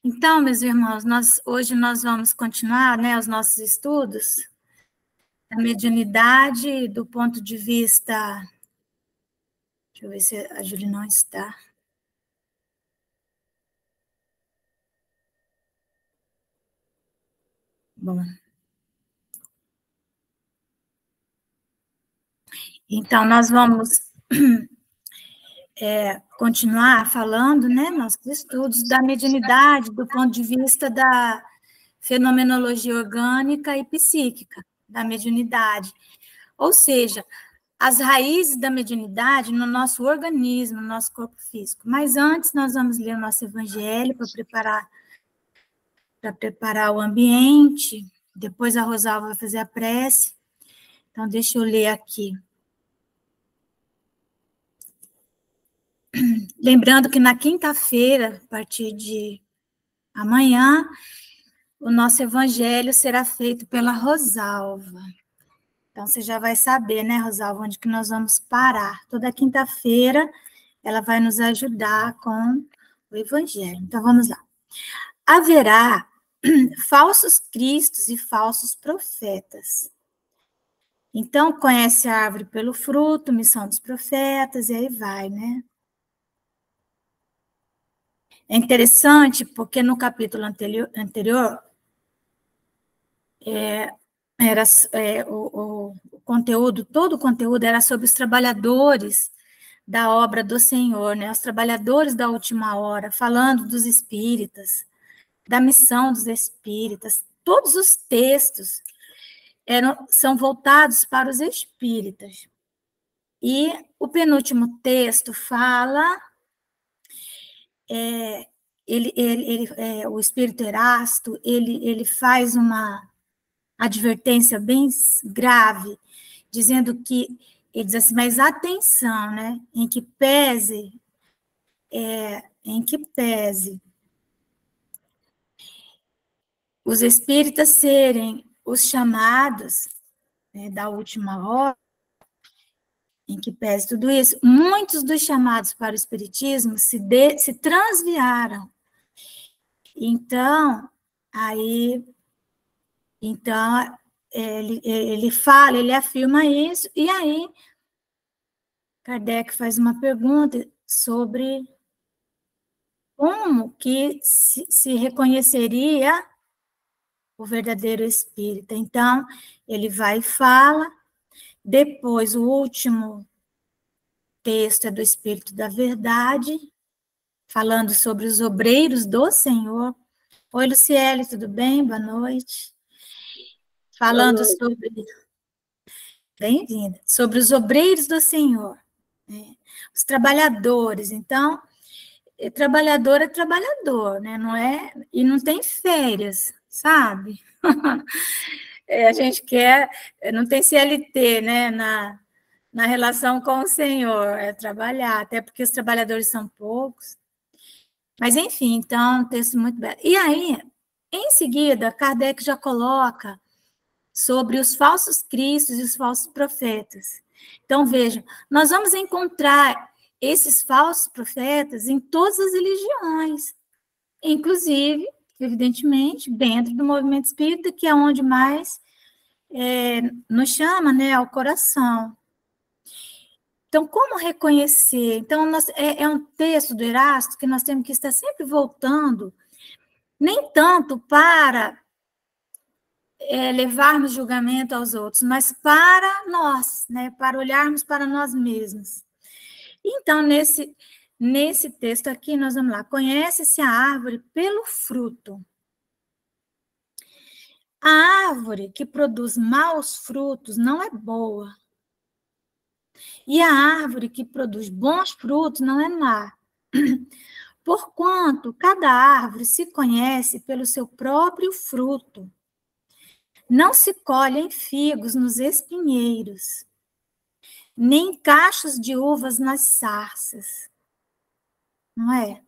Então, meus irmãos, hoje nós vamos continuar, né, os nossos estudos da mediunidade do ponto de vista... Deixa eu ver se a Júlia não está. Bom. Então, nós vamos continuar falando, né, nossos estudos da mediunidade do ponto de vista da fenomenologia orgânica e psíquica da mediunidade. Ou seja, as raízes da mediunidade no nosso organismo, no nosso corpo físico. Mas antes, nós vamos ler o nosso evangelho para preparar o ambiente. Depois a Rosalva vai fazer a prece. Então, deixa eu ler aqui. Lembrando que na quinta-feira, a partir de amanhã, o nosso evangelho será feito pela Rosalva. Então, você já vai saber, né, Rosalva, onde que nós vamos parar. Toda quinta-feira, ela vai nos ajudar com o evangelho. Então, vamos lá. Haverá falsos cristos e falsos profetas. Então, conhece a árvore pelo fruto, missão dos profetas, e aí vai, né? É interessante porque no capítulo anterior o conteúdo, todo o conteúdo era sobre os trabalhadores da obra do Senhor, né? Os trabalhadores da última hora, falando dos espíritas, da missão dos espíritas. Todos os textos são voltados para os espíritas. E o penúltimo texto fala... o espírito Erasto, ele faz uma advertência bem grave, dizendo que, ele diz assim, mas atenção, né, em que pese os espíritas serem os chamados, né, da última hora, em que pese tudo isso, muitos dos chamados para o espiritismo se transviaram. Então, ele fala, ele afirma isso, e aí Kardec faz uma pergunta sobre como que se reconheceria o verdadeiro espírita. Então, ele vai e fala, depois o último texto é do Espírito da Verdade, falando sobre os obreiros do Senhor. Oi, Luciele, tudo bem? Boa noite. Falando sobre... Bem-vinda. Sobre os obreiros do Senhor, né? Os trabalhadores. Então, trabalhador é trabalhador, né? Não é, e não tem férias, sabe? A gente quer, não tem CLT, né? Na relação com o Senhor, é trabalhar, até porque os trabalhadores são poucos. Mas, enfim, então, um texto muito belo. E aí, em seguida, Kardec já coloca sobre os falsos cristos e os falsos profetas. Então, vejam, nós vamos encontrar esses falsos profetas em todas as religiões, inclusive, evidentemente, dentro do movimento espírita, que é onde mais nos chama, né, ao coração. Então, como reconhecer? Então, é um texto do Erasto que nós temos que estar sempre voltando, nem tanto para levarmos julgamento aos outros, mas para nós, né, para olharmos para nós mesmos. Então, nesse texto aqui, nós vamos lá. Conhece-se a árvore pelo fruto. A árvore que produz maus frutos não é boa. E a árvore que produz bons frutos não é má. Porquanto cada árvore se conhece pelo seu próprio fruto. Não se colhem figos nos espinheiros, nem cachos de uvas nas sarças. Não é?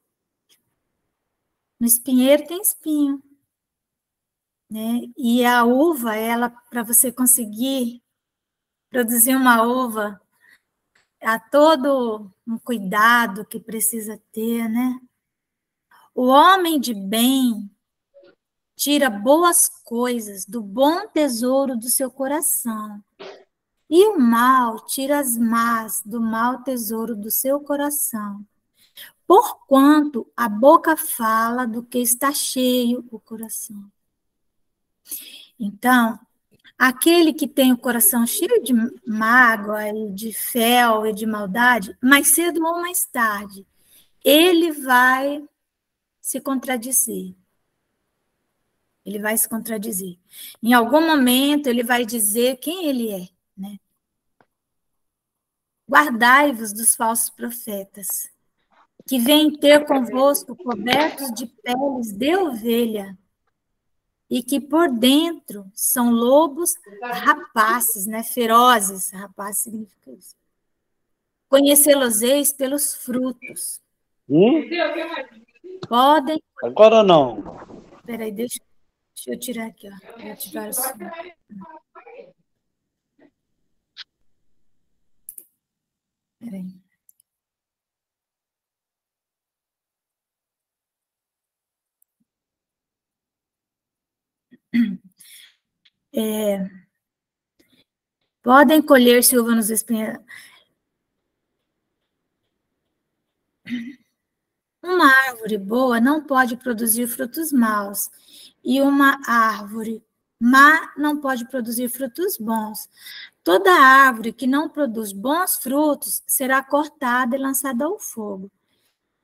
No espinheiro tem espinho, né? E a uva, ela, para você conseguir produzir uma uva, há todo um cuidado que precisa ter, né? O homem de bem tira boas coisas do bom tesouro do seu coração, e o mal tira as más do mau tesouro do seu coração. Porquanto a boca fala do que está cheio o coração. Então, aquele que tem o coração cheio de mágoa e de fel e de maldade, mais cedo ou mais tarde, ele vai se contradizer. Ele vai se contradizer. Em algum momento, ele vai dizer quem ele é, né? Guardai-vos dos falsos profetas, que vêm ter convosco cobertos de peles de ovelha, e que por dentro são lobos rapaces, né? Ferozes. Rapaz significa isso. Conhecê-los-eis pelos frutos. Podem... Agora não. Espera aí, deixa eu tirar aqui, ó. Vou ativar o som. Espera aí. Podem colher-se uva nos espinhos. Uma árvore boa não pode produzir frutos maus, e uma árvore má não pode produzir frutos bons. Toda árvore que não produz bons frutos será cortada e lançada ao fogo.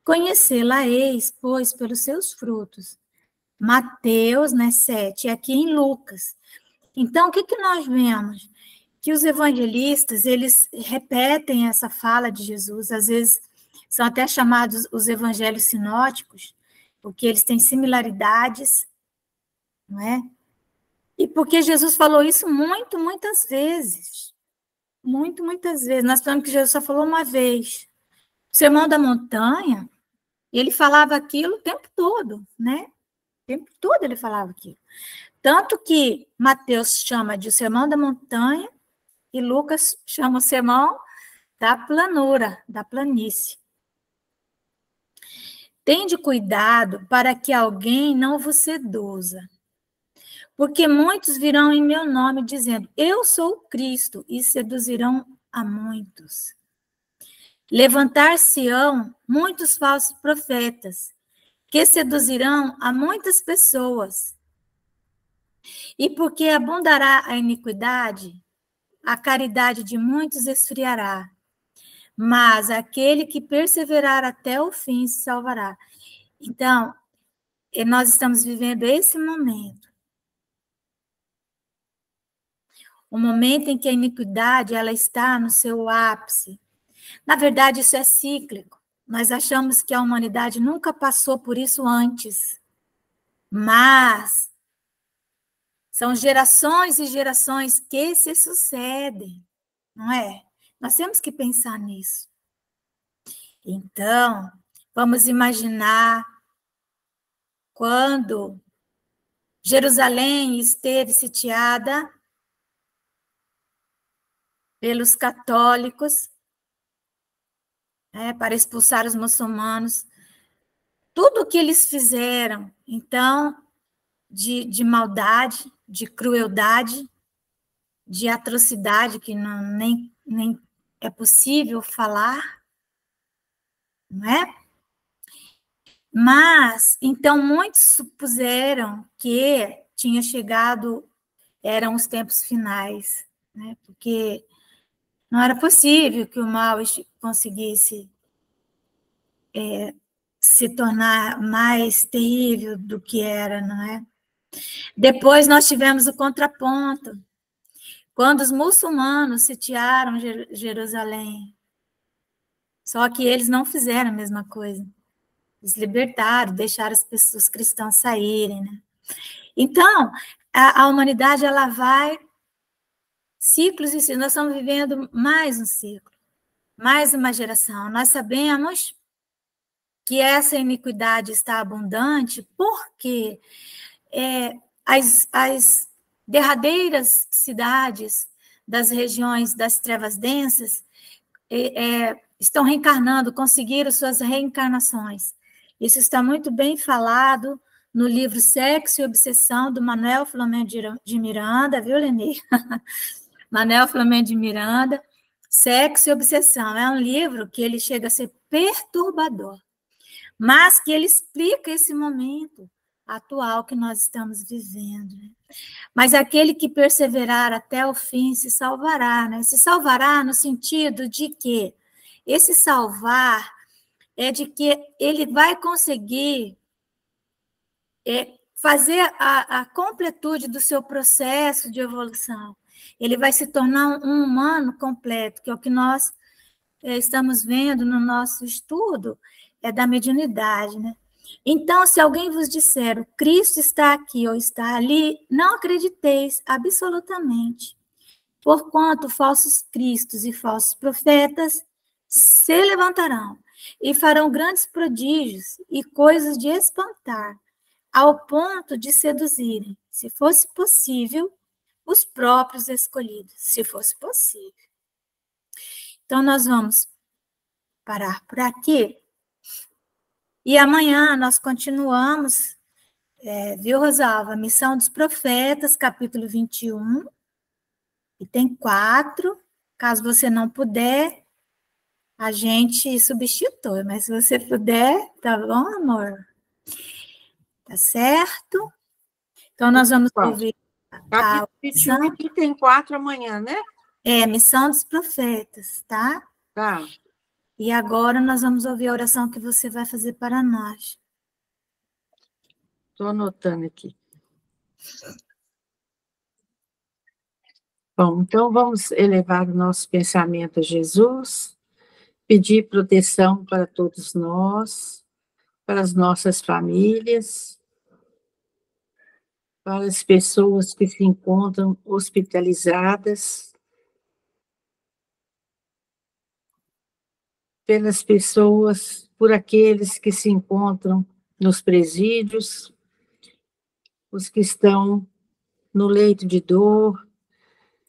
Conhecê-la-eis, pois, pelos seus frutos. Mateus, né, 7, e aqui em Lucas. Então, o que nós vemos? Que os evangelistas, eles repetem essa fala de Jesus, às vezes são até chamados os evangelhos sinóticos, porque eles têm similaridades, não é? E porque Jesus falou isso muitas vezes. Muitas vezes. Nós falamos que Jesus só falou uma vez. O Sermão da Montanha, ele falava aquilo o tempo todo, né? O tempo todo ele falava aquilo. Tanto que Mateus chama de o Sermão da Montanha e Lucas chama o Sermão da planura, da planície. Tende cuidado para que alguém não vos seduza, porque muitos virão em meu nome dizendo, eu sou o Cristo, e seduzirão a muitos. Levantar-se-ão muitos falsos profetas, que seduzirão a muitas pessoas. E porque abundará a iniquidade, a caridade de muitos esfriará. Mas aquele que perseverar até o fim se salvará. Então, nós estamos vivendo esse momento. O momento em que a iniquidade ela está no seu ápice. Na verdade, isso é cíclico. Nós achamos que a humanidade nunca passou por isso antes. Mas são gerações e gerações que se sucedem, não é? Nós temos que pensar nisso. Então, vamos imaginar quando Jerusalém esteve sitiada pelos católicos, para expulsar os muçulmanos. Tudo o que eles fizeram, então, de maldade, de crueldade, de atrocidade, que não, nem é possível falar, não é? Mas, então, muitos supuseram que tinha chegado, eram os tempos finais, né? Porque não era possível que o mal conseguisse se tornar mais terrível do que era, não é? Depois nós tivemos o contraponto, quando os muçulmanos sitiaram Jerusalém. Só que eles não fizeram a mesma coisa. Eles libertaram, deixaram as pessoas cristãs saírem, né? Então, a humanidade, ela vai ciclos e ciclos. Nós estamos vivendo mais um ciclo, mais uma geração. Nós sabemos que essa iniquidade está abundante porque as derradeiras cidades das regiões das trevas densas estão reencarnando, conseguiram suas reencarnações. Isso está muito bem falado no livro Sexo e Obsessão, do Manuel Flamengo de Miranda, viu, Leni? Manuel Flamengo de Miranda, Sexo e Obsessão. É um livro que ele chega a ser perturbador, mas que ele explica esse momento atual que nós estamos vivendo. Né? Mas aquele que perseverar até o fim se salvará, né? Se salvará no sentido de que esse salvar é de que ele vai conseguir fazer a completude do seu processo de evolução. Ele vai se tornar um humano completo, que é o que nós estamos vendo no nosso estudo da mediunidade, né? Então, se alguém vos disser, o Cristo está aqui ou está ali, não acrediteis absolutamente, porquanto falsos cristos e falsos profetas se levantarão e farão grandes prodígios e coisas de espantar, ao ponto de seduzirem, se fosse possível, os próprios escolhidos, se fosse possível. Então, nós vamos parar por aqui. E amanhã nós continuamos, viu, Rosalva? Missão dos Profetas, capítulo 21. E tem 4. Caso você não puder, a gente substitui. Mas se você puder, tá bom, amor? Tá certo? Então, nós vamos ouvir a 21 e tem 4 amanhã, né? Missão dos Profetas, tá? Tá. E agora nós vamos ouvir a oração que você vai fazer para nós. Estou anotando aqui. Bom, então vamos elevar o nosso pensamento a Jesus, pedir proteção para todos nós, para as nossas famílias, para as pessoas que se encontram hospitalizadas, pelas pessoas, por aqueles que se encontram nos presídios, os que estão no leito de dor,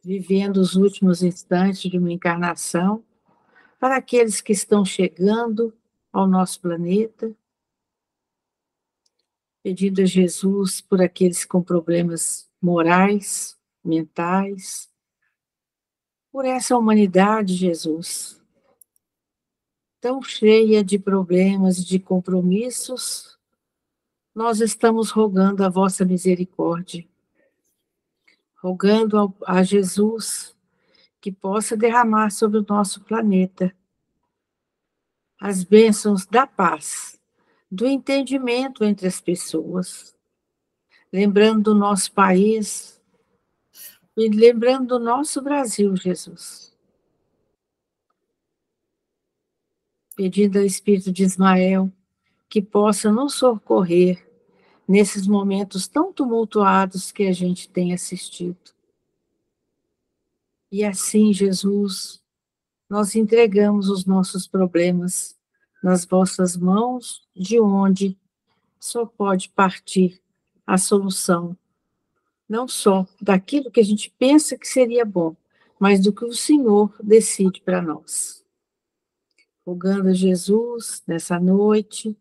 vivendo os últimos instantes de uma encarnação, para aqueles que estão chegando ao nosso planeta, pedindo a Jesus por aqueles com problemas morais, mentais, por essa humanidade, Jesus, tão cheia de problemas e de compromissos, nós estamos rogando a vossa misericórdia, rogando a Jesus que possa derramar sobre o nosso planeta as bênçãos da paz, do entendimento entre as pessoas, lembrando do nosso país e lembrando do nosso Brasil, Jesus. Pedindo ao Espírito de Ismael que possa nos socorrer nesses momentos tão tumultuados que a gente tem assistido. E assim, Jesus, nós entregamos os nossos problemas nas vossas mãos, de onde só pode partir a solução, não só daquilo que a gente pensa que seria bom, mas do que o Senhor decide para nós. Rogando a Jesus, nessa noite,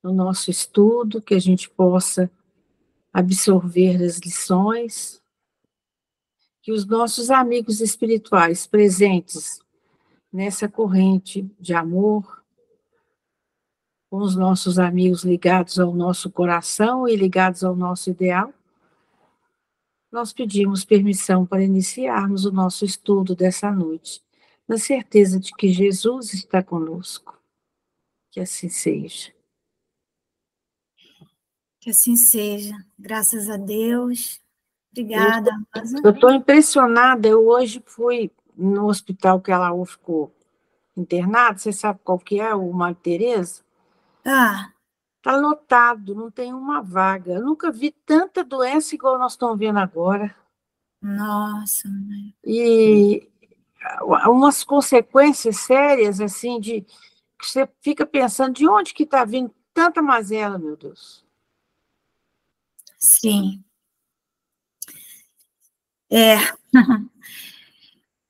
no nosso estudo, que a gente possa absorver as lições, que os nossos amigos espirituais presentes nessa corrente de amor, com os nossos amigos ligados ao nosso coração e ligados ao nosso ideal, nós pedimos permissão para iniciarmos o nosso estudo dessa noite, na certeza de que Jesus está conosco. Que assim seja. Que assim seja. Graças a Deus. Obrigada. Eu estou impressionada. Eu hoje fui no hospital que ela ficou internada. Você sabe qual que é, o Madre Teresa? Ah. Está lotado, não tem uma vaga. Eu nunca vi tanta doença igual nós estamos vendo agora. Nossa. E umas consequências sérias, assim, de que você fica pensando de onde que está vindo tanta mazela, meu Deus. Sim.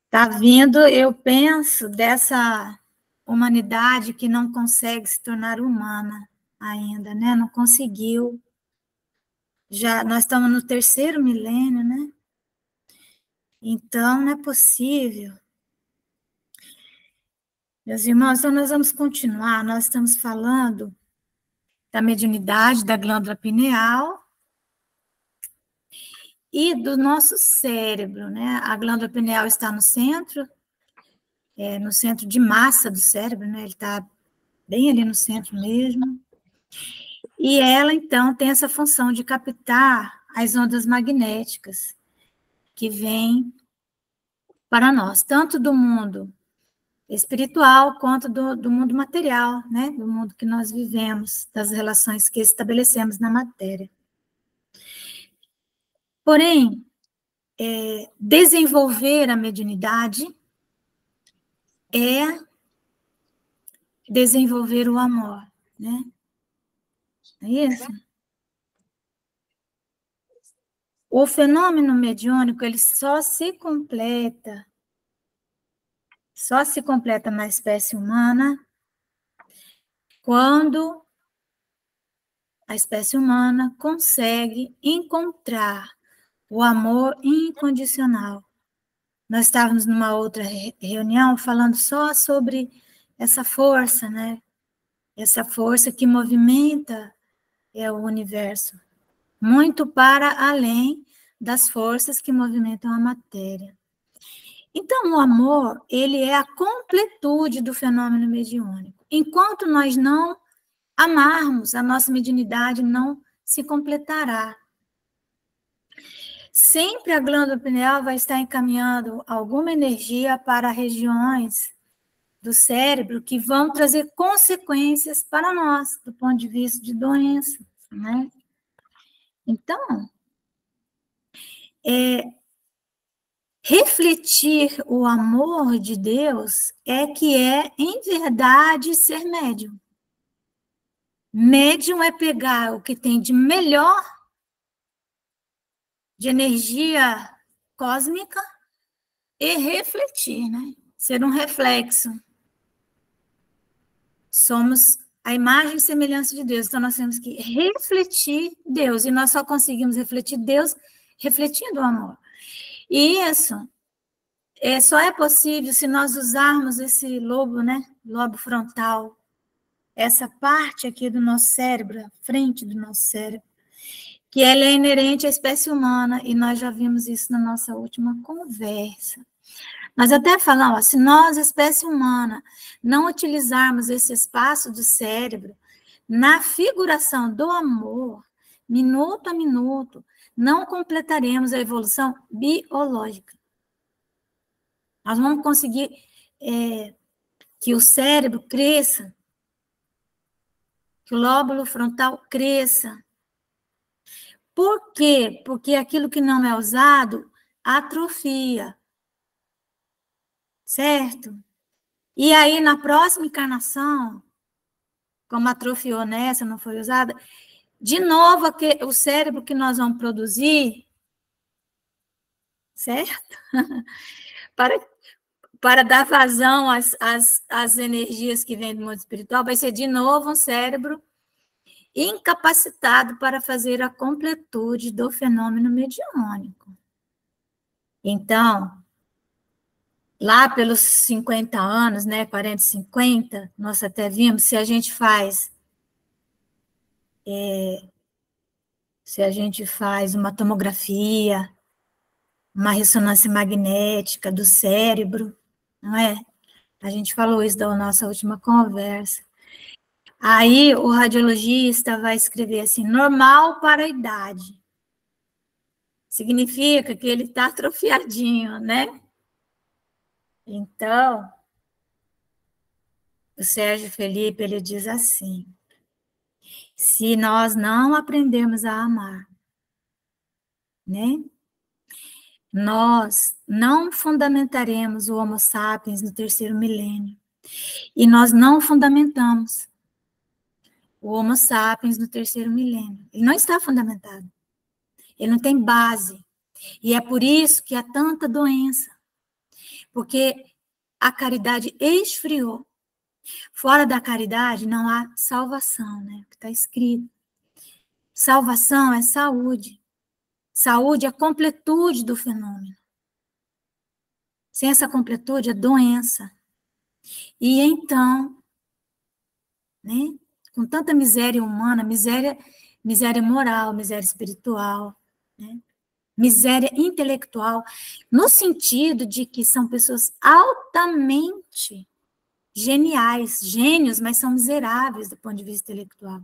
Está vindo, eu penso, dessa humanidade que não consegue se tornar humana, ainda, né? Não conseguiu. Já nós estamos no 3º milênio, né? Então, não é possível. Meus irmãos, então nós vamos continuar. Nós estamos falando da mediunidade da glândula pineal e do nosso cérebro, né? A glândula pineal está no centro de massa do cérebro, né? Ele está bem ali no centro mesmo. E ela, então, tem essa função de captar as ondas magnéticas que vêm para nós, tanto do mundo espiritual quanto do mundo material, né? Do mundo que nós vivemos, das relações que estabelecemos na matéria. Porém, desenvolver a mediunidade é desenvolver o amor, né? É isso? O fenômeno mediúnico, ele só se completa na espécie humana quando a espécie humana consegue encontrar o amor incondicional. Nós estávamos numa outra reunião falando só sobre essa força, né? Essa força que movimenta o universo, muito para além das forças que movimentam a matéria. Então, o amor, ele é a completude do fenômeno mediúnico. Enquanto nós não amarmos, a nossa mediunidade não se completará. Sempre a glândula pineal vai estar encaminhando alguma energia para regiões do cérebro que vão trazer consequências para nós, do ponto de vista de doença, né? Então, refletir o amor de Deus que é, em verdade, ser médium. Médium é pegar o que tem de melhor de energia cósmica e refletir, né? Ser um reflexo. Somos a imagem e semelhança de Deus, então nós temos que refletir Deus, e nós só conseguimos refletir Deus refletindo o amor. E isso só é possível se nós usarmos esse lobo, né? Lobo frontal, essa parte aqui do nosso cérebro, a frente do nosso cérebro, que ela é inerente à espécie humana, e nós já vimos isso na nossa última conversa. Nós até falamos, se nós, espécie humana, não utilizarmos esse espaço do cérebro na figuração do amor, minuto a minuto, não completaremos a evolução biológica. Nós vamos conseguir que o cérebro cresça, que o lóbulo frontal cresça. Por quê? Porque aquilo que não é usado atrofia. Certo? E aí, na próxima encarnação, como atrofiou nessa, não foi usada, de novo, o cérebro que nós vamos produzir, certo? para dar vazão às energias que vêm do mundo espiritual, vai ser de novo um cérebro incapacitado para fazer a completude do fenômeno mediúnico. Então, lá pelos 50 anos, né, 40, 50, nós até vimos, se a gente faz uma tomografia, uma ressonância magnética do cérebro, não é? A gente falou isso da nossa última conversa. Aí o radiologista vai escrever assim, normal para a idade. Significa que ele está atrofiadinho, né? Então, o Sérgio Felipe, ele diz assim, se nós não aprendermos a amar, né? Nós não fundamentaremos o Homo sapiens no 3º milênio. E nós não fundamentamos o Homo sapiens no 3º milênio. Ele não está fundamentado. Ele não tem base. E é por isso que há tanta doença. Porque a caridade esfriou. Fora da caridade não há salvação, né? O que está escrito. Salvação é saúde. Saúde é a completude do fenômeno. Sem essa completude é doença. E então, né, com tanta miséria humana, miséria moral, miséria espiritual, né, miséria intelectual, no sentido de que são pessoas altamente geniais, gênios, mas são miseráveis do ponto de vista intelectual,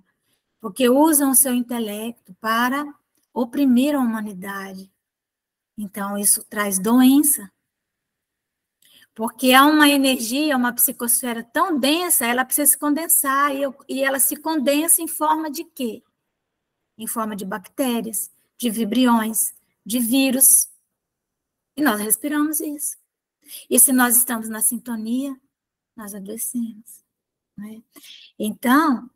porque usam o seu intelecto para oprimir a humanidade. Então, isso traz doença, porque há uma energia, uma psicosfera tão densa, ela precisa se condensar, e ela se condensa em forma de quê? Em forma de bactérias, de vibriões, de vírus, e nós respiramos isso. E se nós estamos na sintonia, nós adoecemos, né? Então,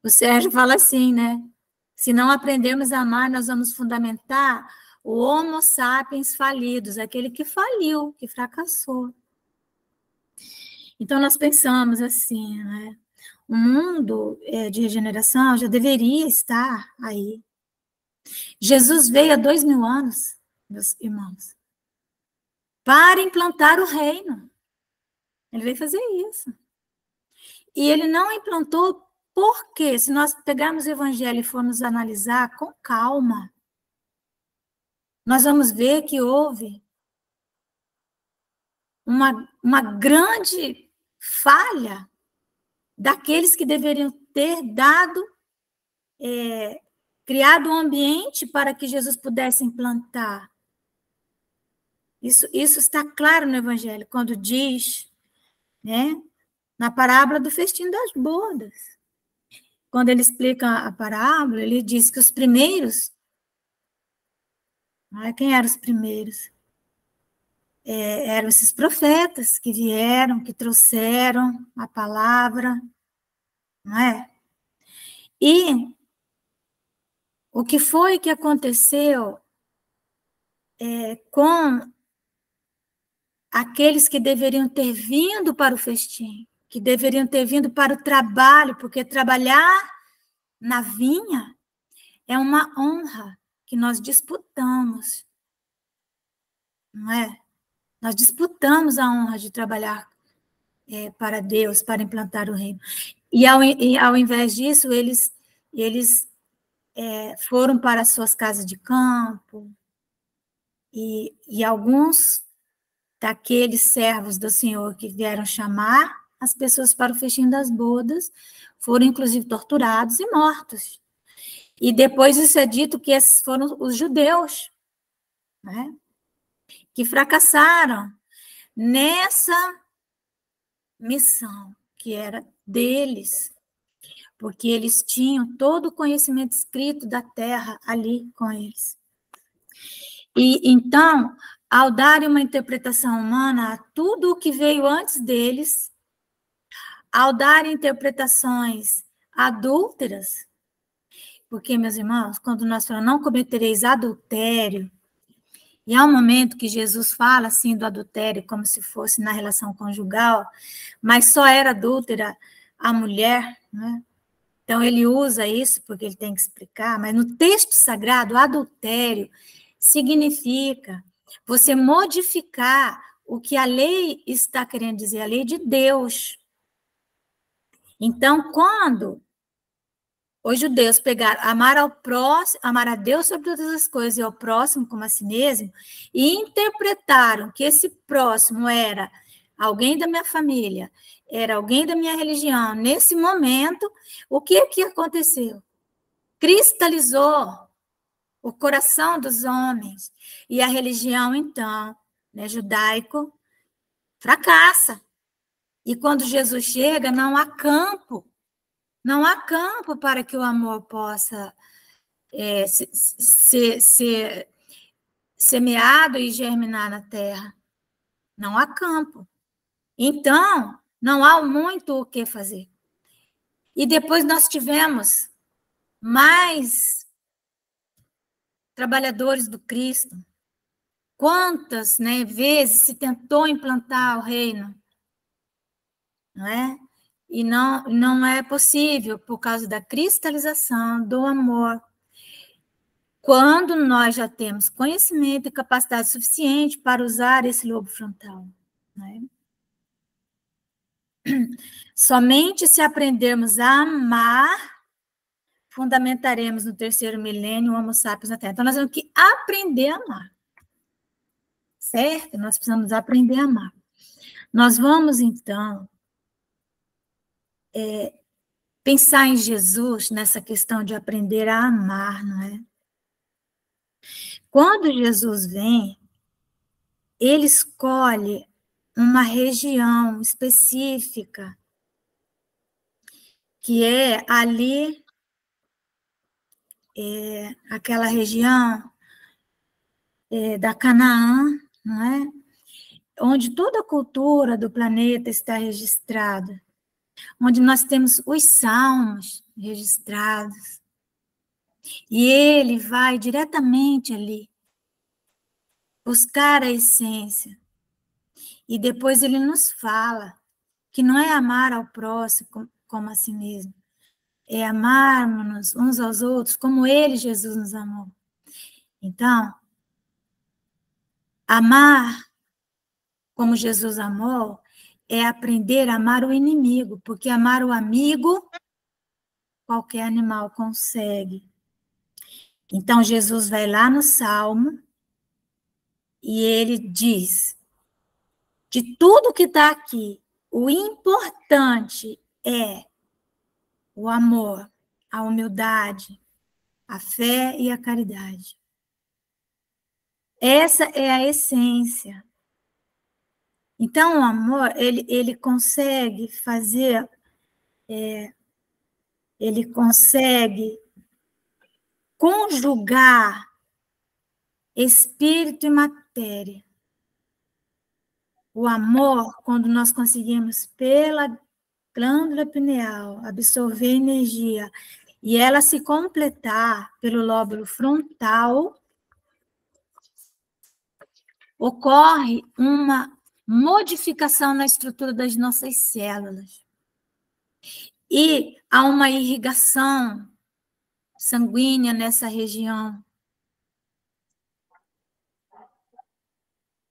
o Sérgio fala assim, né? Se não aprendermos a amar, nós vamos fundamentar o Homo sapiens falidos, aquele que faliu, que fracassou. Então, nós pensamos assim, né? O mundo de regeneração já deveria estar aí. Jesus veio há 2000 anos, meus irmãos, para implantar o reino. Ele veio fazer isso. E ele não implantou porque, se nós pegarmos o evangelho e formos analisar com calma, nós vamos ver que houve uma grande falha daqueles que deveriam ter criado um ambiente para que Jesus pudesse implantar. Isso está claro no Evangelho, quando diz, né, na parábola do festim das bodas. Quando ele explica a parábola, ele diz que os primeiros, quem eram os primeiros? Eram esses profetas que vieram, que trouxeram a palavra, não é? E o que foi que aconteceu com aqueles que deveriam ter vindo para o festim, que deveriam ter vindo para o trabalho, porque trabalhar na vinha é uma honra que nós disputamos, não é? Nós disputamos a honra de trabalhar para Deus, para implantar o reino. E ao invés disso, eles foram para as suas casas de campo, e alguns daqueles servos do Senhor que vieram chamar as pessoas para o festim das bodas foram, inclusive, torturados e mortos. E depois isso é dito que esses foram os judeus, né, que fracassaram nessa missão que era deles, porque eles tinham todo o conhecimento escrito da terra ali com eles. E então, ao darem uma interpretação humana a tudo o que veio antes deles, ao darem interpretações adúlteras, porque, meus irmãos, quando nós falamos não cometereis adultério, e há um momento que Jesus fala assim do adultério como se fosse na relação conjugal, mas só era adúltera a mulher, né? Então ele usa isso porque ele tem que explicar, mas no texto sagrado, adultério significa você modificar o que a lei está querendo dizer, a lei de Deus. Então, quando os judeus pegaram amar ao próximo, amar a Deus sobre todas as coisas e ao próximo como a si mesmo, e interpretaram que esse próximo era alguém da minha família, era alguém da minha religião, nesse momento, o que aconteceu? Cristalizou o coração dos homens, e a religião, então, né, judaico, fracassa. E quando Jesus chega, não há campo para que o amor possa ser semeado e germinar na terra. Não há campo. Então, não há muito o que fazer. E depois nós tivemos mais trabalhadores do Cristo. Quantas, né, vezes se tentou implantar o reino, não é? E não é possível por causa da cristalização do amor. Quando nós já temos conhecimento e capacidade suficiente para usar esse lobo frontal, né? Somente se aprendermos a amar, fundamentaremos no terceiro milênio o Homo sapiens na Terra. Então, nós temos que aprender a amar. Certo? Nós precisamos aprender a amar. Nós vamos, então, pensar em Jesus nessa questão de aprender a amar, não é? Quando Jesus vem, ele escolhe uma região específica, que é ali, aquela região da Canaã, não é? Onde toda a cultura do planeta está registrada, onde nós temos os salmos registrados, e ele vai diretamente ali buscar a essência, e depois ele nos fala que não é amar ao próximo como a si mesmo, é amarmos uns aos outros como ele, Jesus, nos amou. Então, amar como Jesus amou é aprender a amar o inimigo, porque amar o amigo, qualquer animal consegue. Então, Jesus vai lá no Salmo e ele diz, de tudo que está aqui, o importante é o amor, a humildade, a fé e a caridade. Essa é a essência. Então, o amor, ele consegue fazer, ele consegue conjugar espírito e matéria. O amor, quando nós conseguimos, pela glândula pineal, absorver energia e ela se completar pelo lóbulo frontal, ocorre uma modificação na estrutura das nossas células. E há uma irrigação sanguínea nessa região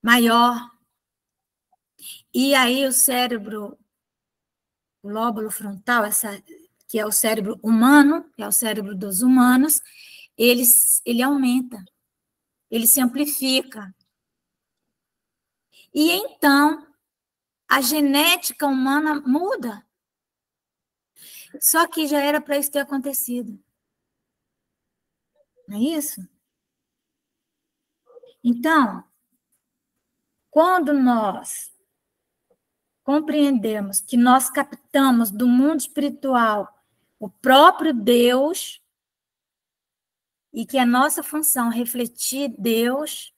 maior. E aí o cérebro, o lóbulo frontal, que é o cérebro humano, que é o cérebro dos humanos, ele aumenta, ele se amplifica. E então, a genética humana muda. Só que já era para isso ter acontecido. Não é isso? Então, quando nós compreendemos que nós captamos do mundo espiritual o próprio Deus e que a nossa função é refletir Deus,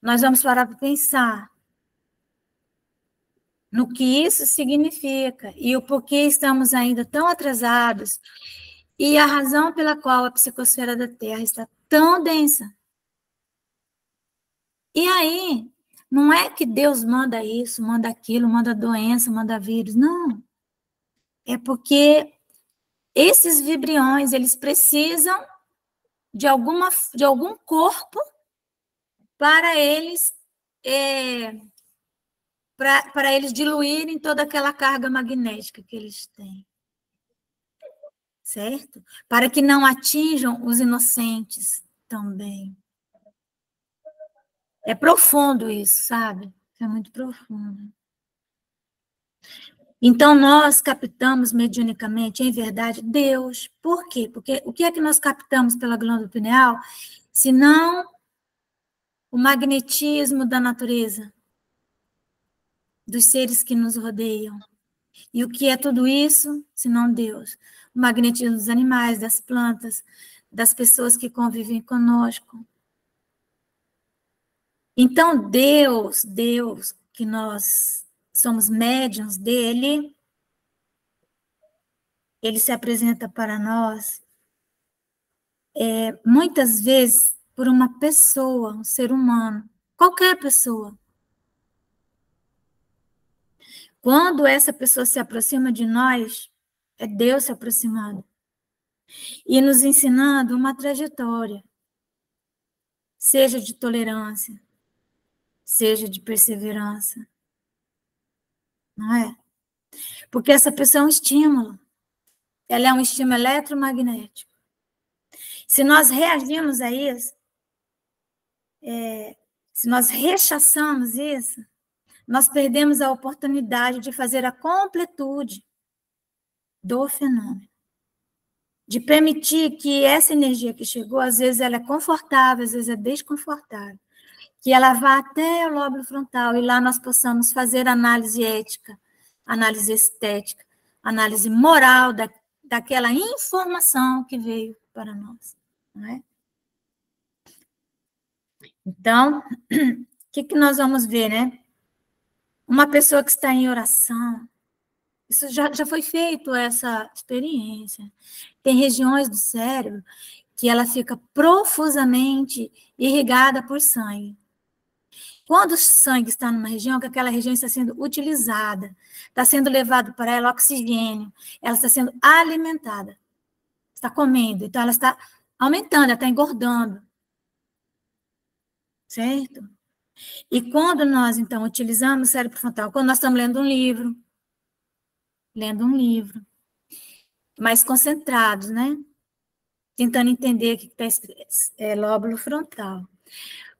nós vamos parar para pensar no que isso significa e o porquê estamos ainda tão atrasados e a razão pela qual a psicosfera da Terra está tão densa. E aí, não é que Deus manda isso, manda aquilo, manda doença, manda vírus, não. É porque esses vibriões, eles precisam de algum corpo para eles para eles diluírem toda aquela carga magnética que eles têm. Certo? Para que não atinjam os inocentes também. É profundo isso, sabe? É muito profundo. Então, nós captamos mediunicamente, em verdade, Deus. Por quê? Porque o que é que nós captamos pela glândula pineal, se não o magnetismo da natureza, dos seres que nos rodeiam? E o que é tudo isso, se não Deus? O magnetismo dos animais, das plantas, das pessoas que convivem conosco. Então, Deus, que nós somos médiuns dele, ele se apresenta para nós, muitas vezes, por uma pessoa, um ser humano, qualquer pessoa. Quando essa pessoa se aproxima de nós, é Deus se aproximando e nos ensinando uma trajetória, seja de tolerância, seja de perseverança, não é? Porque essa pessoa é um estímulo, ela é um estímulo eletromagnético. Se nós reagimos a isso, se nós rechaçamos isso, nós perdemos a oportunidade de fazer a completude do fenômeno. De permitir que essa energia que chegou, às vezes ela é confortável, às vezes é desconfortável, que ela vá até o lóbulo frontal e lá nós possamos fazer análise ética, análise estética, análise moral daquela informação que veio para nós, não é? Então, o que nós vamos ver, né? Uma pessoa que está em oração, isso já foi feito, essa experiência. Tem regiões do cérebro que ela fica profusamente irrigada por sangue. Quando o sangue está numa região, que aquela região está sendo utilizada, está sendo levado para ela oxigênio, ela está sendo alimentada, está comendo, então ela está aumentando, ela está engordando, certo? E quando nós, então, utilizamos o cérebro frontal, quando nós estamos lendo um livro, mais concentrados, né? Tentando entender o que está escrito, lóbulo frontal.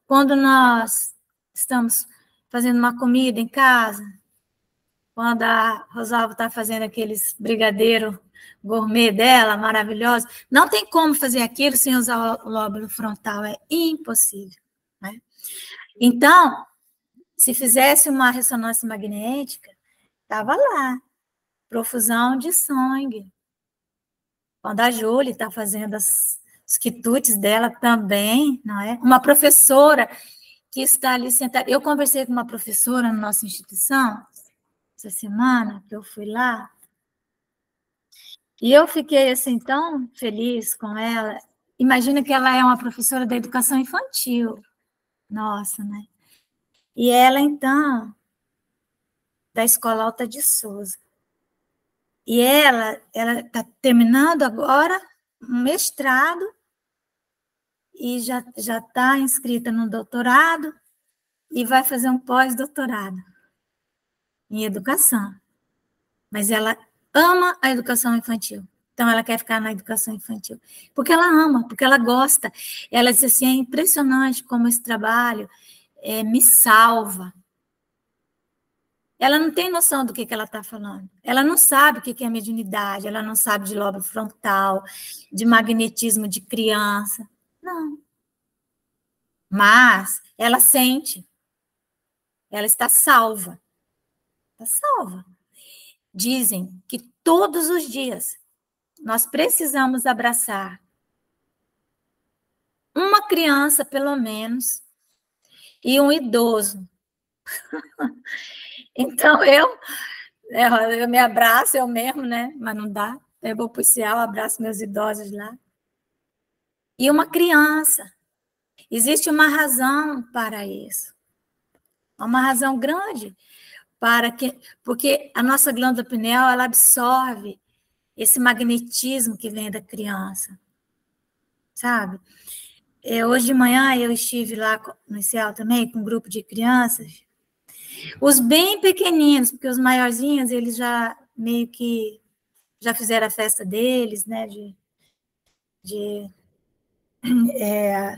Quando nós estamos fazendo uma comida em casa, quando a Rosalva está fazendo aqueles brigadeiro gourmet dela, maravilhoso, não tem como fazer aquilo sem usar o lóbulo frontal, é impossível, né? Então, se fizesse uma ressonância magnética, estava lá, profusão de sangue. Quando a Júlia está fazendo os quitutes dela também, não é? Uma professora que está ali sentada. Eu conversei com uma professora na nossa instituição, essa semana, que eu fui lá, e eu fiquei, assim, tão feliz com ela. Imagina que ela é uma professora da educação infantil. Nossa, né? E ela, então, da Escola Alta de Souza. E ela está terminando agora um mestrado e já está inscrita no doutorado e vai fazer um pós-doutorado em educação. Mas ela ama a educação infantil. Então, ela quer ficar na educação infantil. Porque ela ama, porque ela gosta. Ela diz assim, é impressionante como esse trabalho me salva. Ela não tem noção do que ela está falando. Ela não sabe o que é mediunidade, ela não sabe de lóbulo frontal, de magnetismo de criança. Não. Mas ela sente. Ela está salva. Está salva. Dizem que todos os dias nós precisamos abraçar uma criança, pelo menos, e um idoso. Então, eu me abraço, eu mesmo, né? Mas não dá. Eu vou para o céu, abraço meus idosos lá. E uma criança. Existe uma razão para isso. Uma razão grande porque a nossa glândula pineal, ela absorve esse magnetismo que vem da criança. Sabe? Hoje de manhã eu estive lá no CEL também, com um grupo de crianças. Os bem pequeninos, porque os maiorzinhos, eles já meio que já fizeram a festa deles, né,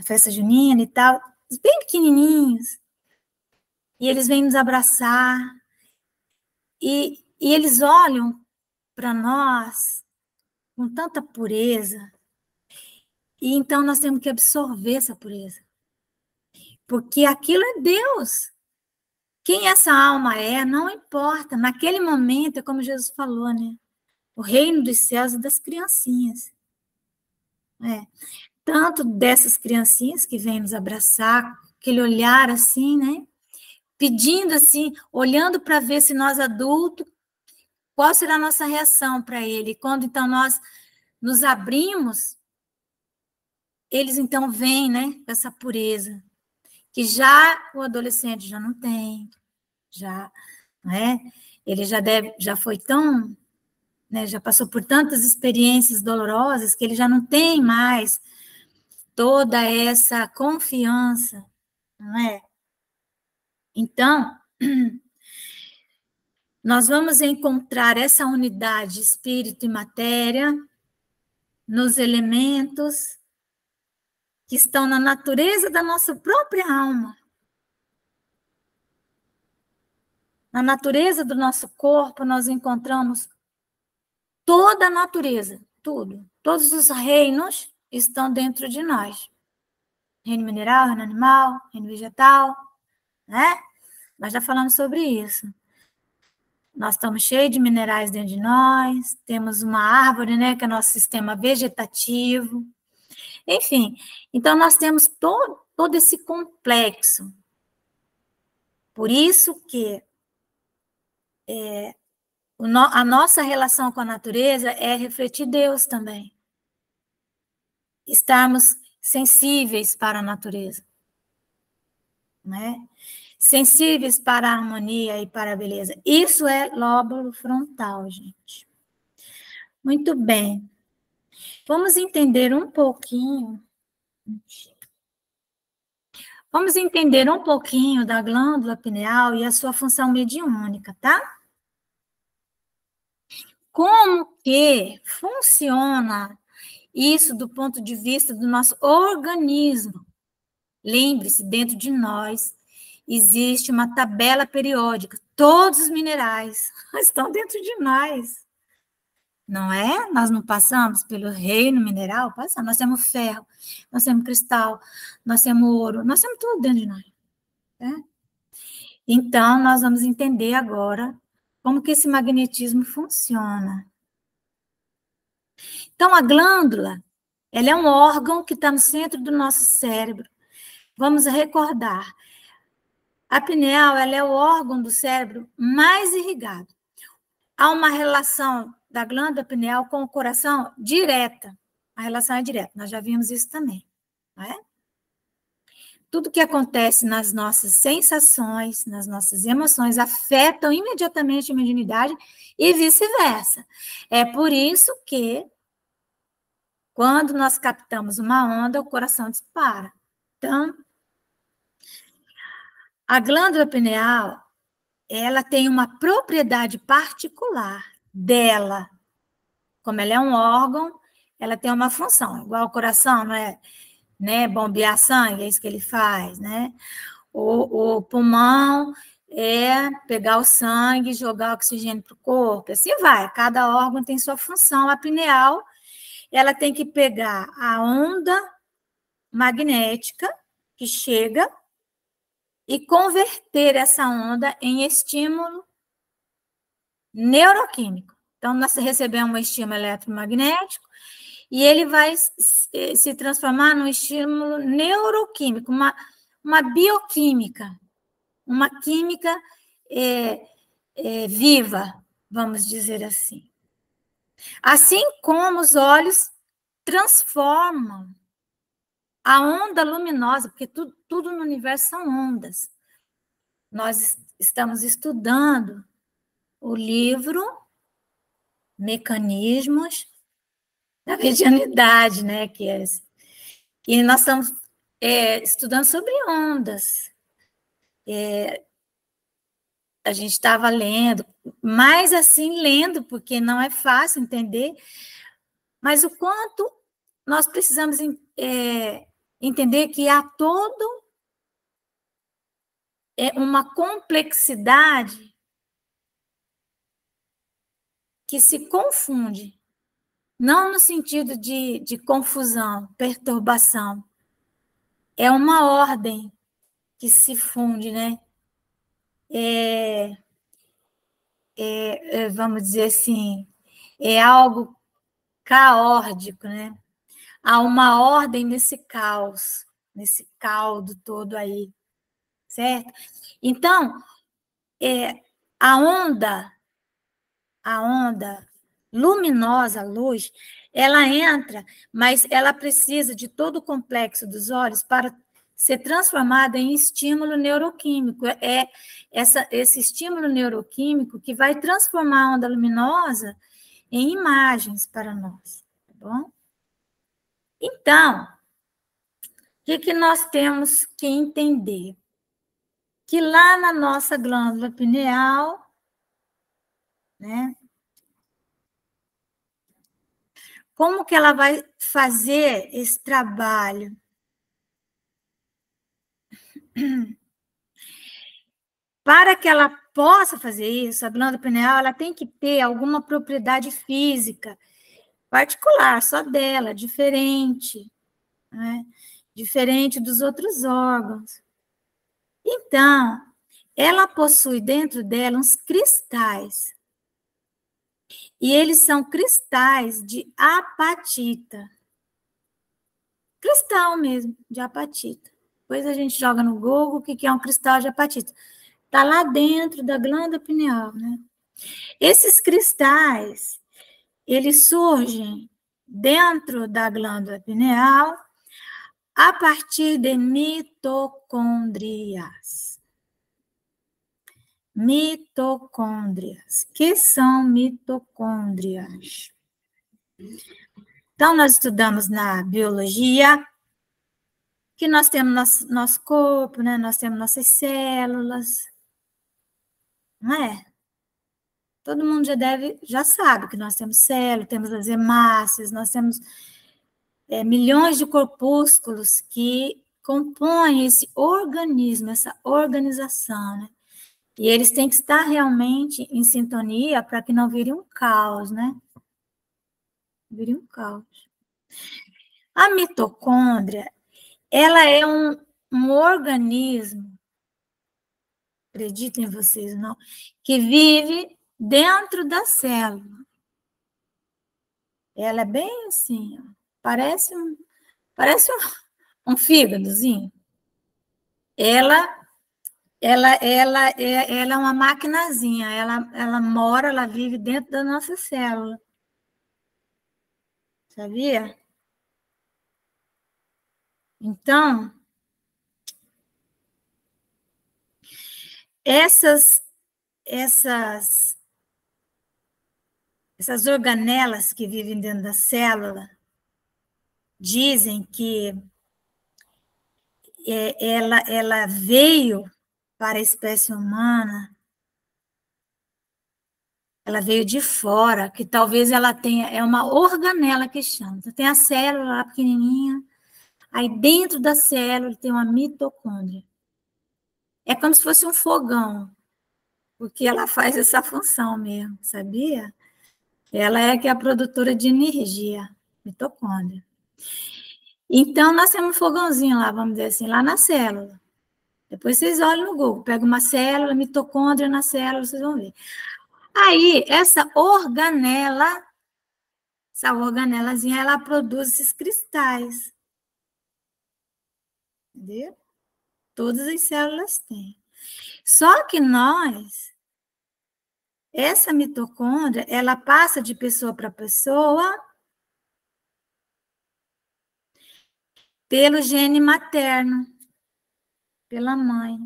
festa junina e tal, os bem pequenininhos, e eles vêm nos abraçar, e eles olham para nós com tanta pureza, e então nós temos que absorver essa pureza, porque aquilo é Deus. Quem essa alma não importa, naquele momento, é como Jesus falou, né? O reino dos céus e das criancinhas. Tanto dessas criancinhas que vêm nos abraçar, aquele olhar assim, né? Pedindo assim, olhando para ver se nós adultos, qual será a nossa reação para ele. Quando então nós nos abrimos, eles então vêm, né? Com essa pureza, que já o adolescente já não tem, já, não é? ele já foi tão, né, já passou por tantas experiências dolorosas que ele já não tem mais toda essa confiança, não é? Então, nós vamos encontrar essa unidade espírito e matéria nos elementos que estão na natureza da nossa própria alma. Na natureza do nosso corpo, nós encontramos toda a natureza, tudo. Todos os reinos estão dentro de nós. Reino mineral, reino animal, reino vegetal, né? Nós já falamos sobre isso. Nós estamos cheios de minerais dentro de nós, temos uma árvore, né, que é nosso sistema vegetativo. Enfim, então nós temos todo esse complexo. Por isso que a nossa relação com a natureza é refletir Deus também. Estarmos sensíveis para a natureza, né? Sensíveis para a harmonia e para a beleza. Isso é lóbulo frontal, gente. Muito bem. Vamos entender um pouquinho. Vamos entender um pouquinho da glândula pineal e a sua função mediúnica, tá? Como que funciona isso do ponto de vista do nosso organismo? Lembre-se, dentro de nós existe uma tabela periódica. Todos os minerais estão dentro de nós. Não é? Nós não passamos pelo reino mineral? Passamos. Nós temos ferro, nós temos cristal, nós temos ouro, nós temos tudo dentro de nós. Né? Então, nós vamos entender agora como que esse magnetismo funciona. Então, a glândula, ela é um órgão que está no centro do nosso cérebro. Vamos recordar. A pineal, ela é o órgão do cérebro mais irrigado. Há uma relação da glândula pineal com o coração direta. A relação é direta, nós já vimos isso também. Não é? Tudo que acontece nas nossas sensações, nas nossas emoções, afetam imediatamente a mediunidade e vice-versa. É por isso que, quando nós captamos uma onda, o coração dispara. Então, a glândula pineal, ela tem uma propriedade particular dela. Como ela é um órgão, ela tem uma função, igual o coração, não é? Né? Bombear sangue, é isso que ele faz, né? O pulmão é pegar o sangue e jogar oxigênio para o corpo, assim vai, cada órgão tem sua função. A pineal, ela tem que pegar a onda magnética que chega e converter essa onda em estímulo neuroquímico. Então, nós recebemos um estímulo eletromagnético e ele vai se transformar num estímulo neuroquímico, uma bioquímica, uma química viva, vamos dizer assim. Assim como os olhos transformam a onda luminosa, porque tudo no universo são ondas. Nós estamos estudando o livro Mecanismos da Mediunidade, né? E nós estamos estudando sobre ondas. A gente estava lendo, mas assim, lendo, porque não é fácil entender, mas o quanto nós precisamos entender que há uma complexidade que se confunde, não no sentido de confusão, perturbação, é uma ordem que se funde, né? Vamos dizer assim, é algo caórdico, né? Há uma ordem nesse caos, nesse caldo todo aí, certo? Então, a onda luminosa, a luz, ela entra, mas ela precisa de todo o complexo dos olhos para ser transformada em estímulo neuroquímico. É esse estímulo neuroquímico que vai transformar a onda luminosa em imagens para nós, tá bom? Então, o que nós temos que entender? Que lá na nossa glândula pineal, né? Como que ela vai fazer esse trabalho? Para que ela possa fazer isso, a glândula pineal ela tem que ter alguma propriedade física particular, só dela, diferente, né? Diferente dos outros órgãos. Então, ela possui dentro dela uns cristais. E eles são cristais de apatita. Cristal mesmo, de apatita. Depois a gente joga no Google o que é um cristal de apatita. Está lá dentro da glândula pineal, né? Esses cristais, eles surgem dentro da glândula pineal a partir de mitocôndrias. Mitocôndrias. Que são mitocôndrias? Então, nós estudamos na biologia que nós temos nosso corpo, né? Nós temos nossas células, não é? Todo mundo já sabe que nós temos células, temos as hemácias, nós temos milhões de corpúsculos que compõem esse organismo, essa organização, né? E eles têm que estar realmente em sintonia para que não vire um caos, né? Vire um caos. A mitocôndria, ela é um organismo, acreditem vocês, não, que vive dentro da célula. Ela é bem assim, ó, parece um fígadozinho. Ela é uma maquinazinha, ela vive dentro da nossa célula. Sabia? Então, essas organelas que vivem dentro da célula dizem que ela veio para a espécie humana, ela veio de fora, que talvez ela tenha, é uma organela que chama. Então, tem a célula lá pequenininha, aí dentro da célula tem uma mitocôndria. É como se fosse um fogão, porque ela faz essa função mesmo, sabia? Ela é que é a produtora de energia, mitocôndria. Então, nós temos um fogãozinho lá, vamos dizer assim, lá na célula. Depois vocês olham no Google, pega uma célula, mitocôndria na célula, vocês vão ver. Aí, essa organelazinha, ela produz esses cristais. Entendeu? Todas as células têm. Só que essa mitocôndria, ela passa de pessoa para pessoa pelo gene materno, pela mãe.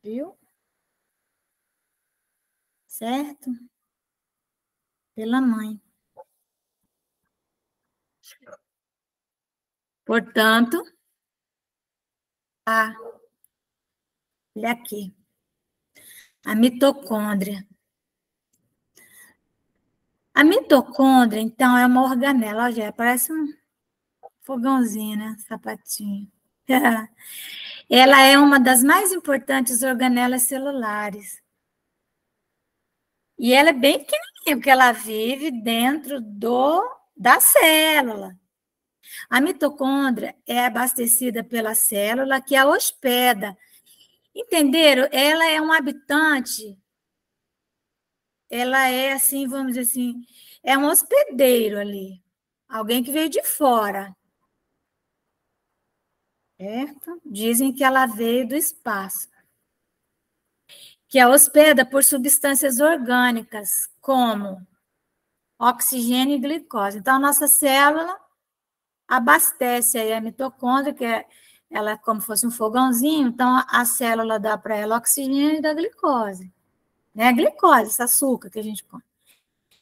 Viu? Certo? Pela mãe. Portanto, olha aqui. A mitocôndria. A mitocôndria, então, é uma organela. Olha, parece um fogãozinho, né? Sapatinho. Ela é uma das mais importantes organelas celulares. E ela é bem pequenininha, porque ela vive dentro da célula. A mitocôndria é abastecida pela célula que a hospeda. Entenderam? Ela é um habitante, ela é assim, vamos dizer assim, é um hospedeiro ali. Alguém que veio de fora. Certo? Dizem que ela veio do espaço. Que a hospeda por substâncias orgânicas, como oxigênio e glicose. Então, a nossa célula abastece aí a mitocôndria, que ela é como se fosse um fogãozinho, então a célula dá para ela oxigênio e dá glicose. Né? A glicose, esse açúcar que a gente come.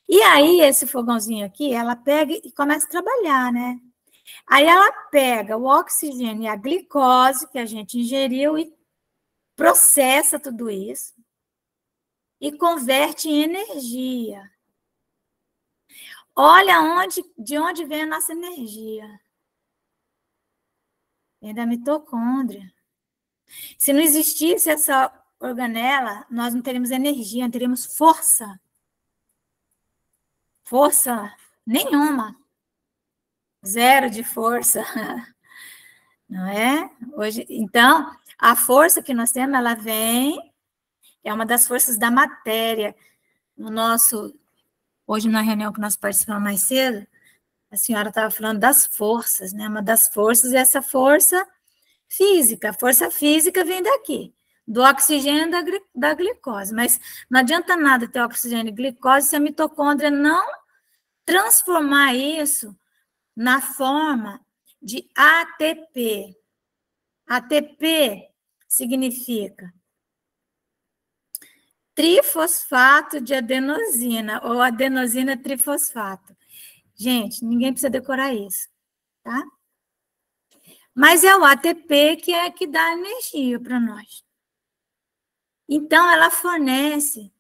E aí, esse fogãozinho aqui, ela pega e começa a trabalhar, né? Aí ela pega o oxigênio e a glicose que a gente ingeriu e processa tudo isso e converte em energia. Olha de onde vem a nossa energia. Vem da mitocôndria. Se não existisse essa organela, nós não teríamos energia, não teríamos força. Força nenhuma. Zero de força. Não é? Hoje, então, a força que nós temos, ela vem, é uma das forças da matéria. Hoje na reunião que nós participamos mais cedo, a senhora estava falando das forças, né? Uma das forças é essa força física. A força física vem daqui, do oxigênio e da glicose. Mas não adianta nada ter oxigênio e glicose se a mitocôndria não transformar isso na forma de ATP. ATP significa trifosfato de adenosina, ou adenosina trifosfato. Gente, ninguém precisa decorar isso, tá? Mas é o ATP que dá energia para nós. Então, ela fornece.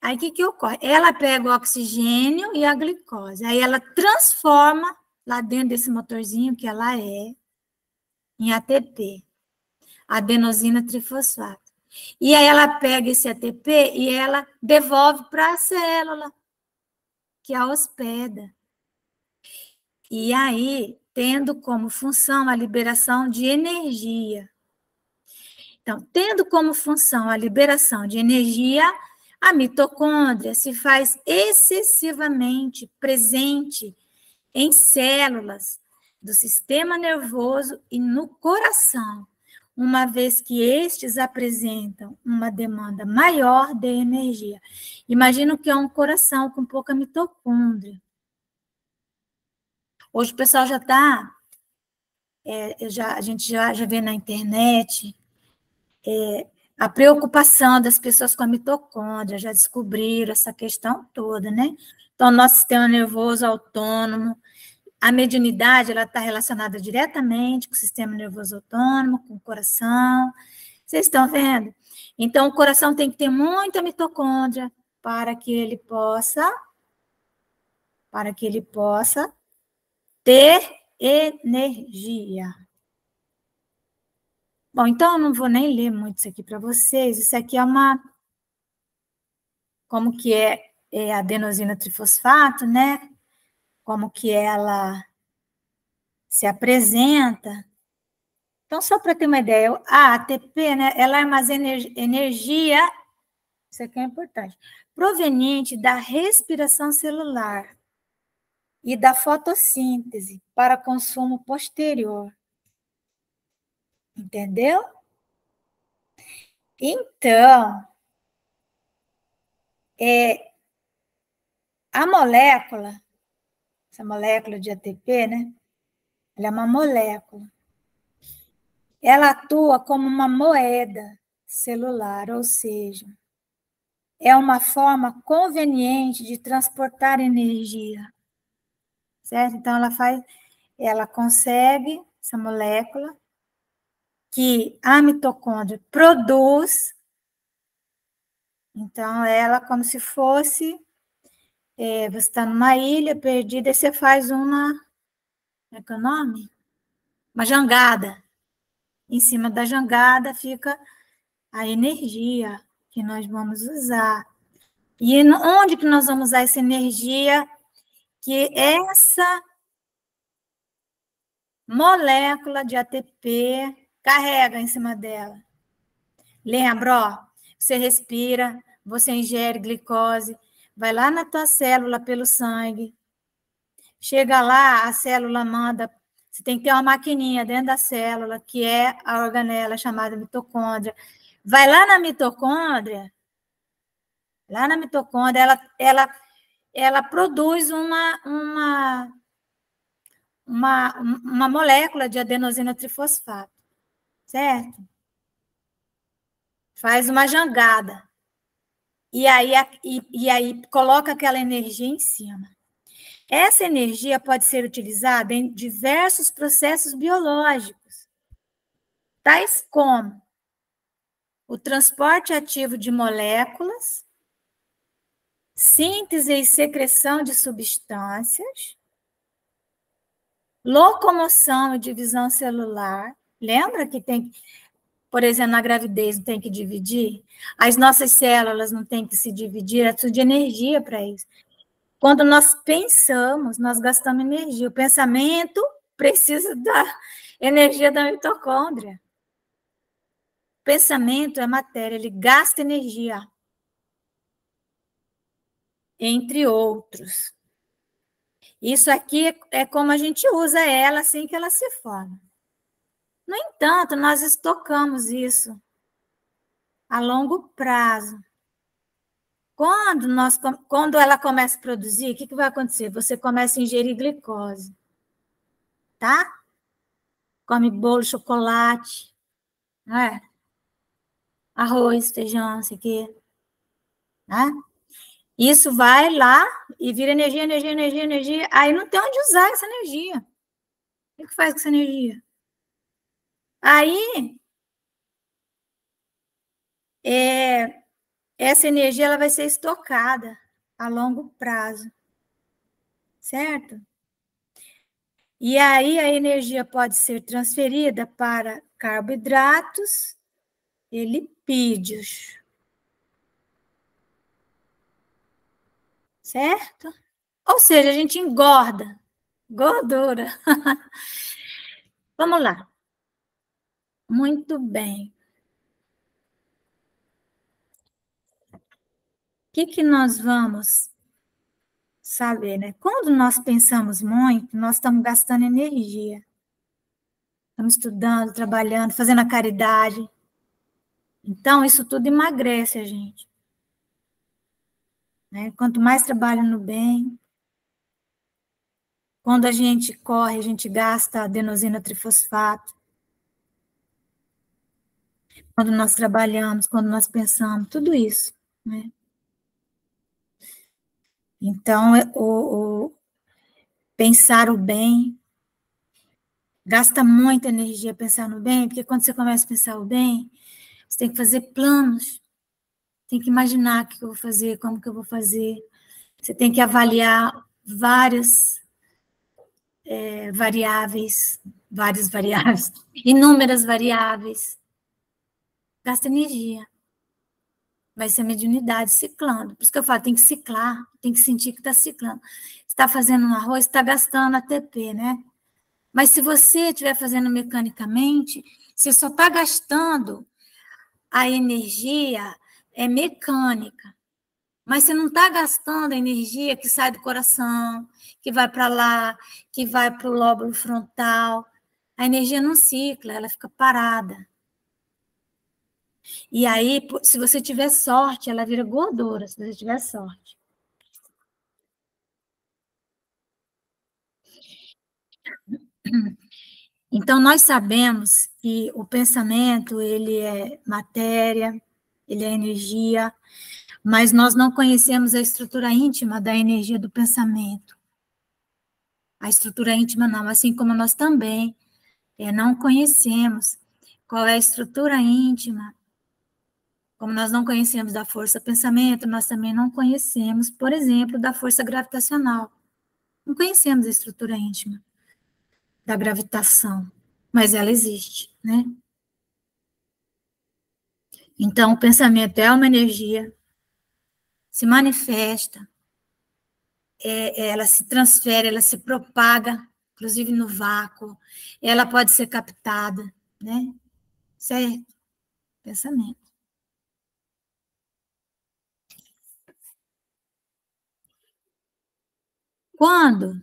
Aí, o que ocorre? Ela pega o oxigênio e a glicose. Aí, ela transforma lá dentro desse motorzinho que ela é em ATP, adenosina trifosfato. E aí, ela pega esse ATP e ela devolve para a célula, que a hospeda. E aí, tendo como função a liberação de energia. Então, tendo como função a liberação de energia, a mitocôndria se faz excessivamente presente em células do sistema nervoso e no coração, uma vez que estes apresentam uma demanda maior de energia. Imagina o que é um coração com pouca mitocôndria. Hoje o pessoal já está, a gente já vê na internet, a preocupação das pessoas com a mitocôndria, já descobriram essa questão toda, né? Então, nosso sistema nervoso autônomo, a mediunidade, ela está relacionada diretamente com o sistema nervoso autônomo, com o coração. Vocês estão vendo? Então, o coração tem que ter muita mitocôndria para que ele possa ter energia. Bom, então eu não vou nem ler muito isso aqui para vocês. Isso aqui é como que é a adenosina trifosfato, né? Como que ela se apresenta. Então, só para ter uma ideia, a ATP, né, ela armazena energia, isso aqui é importante, proveniente da respiração celular e da fotossíntese para consumo posterior. Entendeu? Então, a molécula, essa molécula de ATP, né? Ela é uma molécula. Ela atua como uma moeda celular, ou seja, é uma forma conveniente de transportar energia. Certo? Então, ela consegue, essa molécula, que a mitocôndria produz. Então, ela como se fosse, você está numa ilha perdida e você faz como é que é o nome? Uma jangada. Em cima da jangada fica a energia que nós vamos usar. E onde que nós vamos usar essa energia que essa molécula de ATP carrega em cima dela? Lembra, ó, você respira, você ingere glicose, vai lá na tua célula pelo sangue, chega lá, a célula manda, você tem que ter uma maquininha dentro da célula, que é a organela chamada mitocôndria. Vai lá na mitocôndria, ela produz uma molécula de adenosina trifosfato, certo? Faz uma jangada. E aí coloca aquela energia em cima. Essa energia pode ser utilizada em diversos processos biológicos, tais como o transporte ativo de moléculas, síntese e secreção de substâncias, locomoção e divisão celular. Lembra que tem, por exemplo, na gravidez não tem que dividir? As nossas células não têm que se dividir, é tudo de energia para isso. Quando nós pensamos, nós gastamos energia. O pensamento precisa da energia da mitocôndria. O pensamento é matéria, ele gasta energia. Entre outros. Isso aqui é como a gente usa ela assim que ela se forma. No entanto, nós estocamos isso a longo prazo. Quando ela começa a produzir, o que vai acontecer? Você começa a ingerir glicose, tá? Come bolo, chocolate, não é? Arroz, feijão, isso aqui, né? Isso vai lá e vira energia, energia, energia, energia. Aí não tem onde usar essa energia. O que faz com essa energia? Aí, essa energia ela vai ser estocada a longo prazo, certo? E aí a energia pode ser transferida para carboidratos e lipídios, certo? Ou seja, a gente engorda gordura. Vamos lá. Muito bem. O que nós vamos saber, né? Quando nós pensamos muito, nós estamos gastando energia. Estamos estudando, trabalhando, fazendo a caridade. Então, isso tudo emagrece a gente. Né? Quanto mais trabalho no bem, quando a gente corre, a gente gasta adenosina trifosfato. Quando nós trabalhamos, quando nós pensamos, tudo isso. Né? Então, o pensar o bem, gasta muita energia pensar no bem, porque quando você começa a pensar o bem, você tem que fazer planos, tem que imaginar o que eu vou fazer, como que eu vou fazer. Você tem que avaliar várias variáveis, inúmeras variáveis. Gasta energia. Vai ser a mediunidade ciclando. Por isso que eu falo, tem que ciclar, tem que sentir que está ciclando. Você está fazendo um arroz, está gastando ATP, né? Mas se você estiver fazendo mecanicamente, você só está gastando a energia mecânica. Mas você não está gastando a energia que sai do coração, que vai para lá, que vai para o lóbulo frontal. A energia não cicla, ela fica parada. E aí, se você tiver sorte, ela vira gordura, se você tiver sorte. Então, nós sabemos que o pensamento, ele é matéria, ele é energia, mas nós não conhecemos a estrutura íntima da energia do pensamento. A estrutura íntima não, assim como nós também não conhecemos qual é a estrutura íntima. Como nós não conhecemos da força pensamento, nós também não conhecemos, por exemplo, da força gravitacional. Não conhecemos a estrutura íntima da gravitação, mas ela existe, né? Então, o pensamento é uma energia, se manifesta, ela se transfere, ela se propaga, inclusive no vácuo, ela pode ser captada, né? Certo? Pensamento. Quando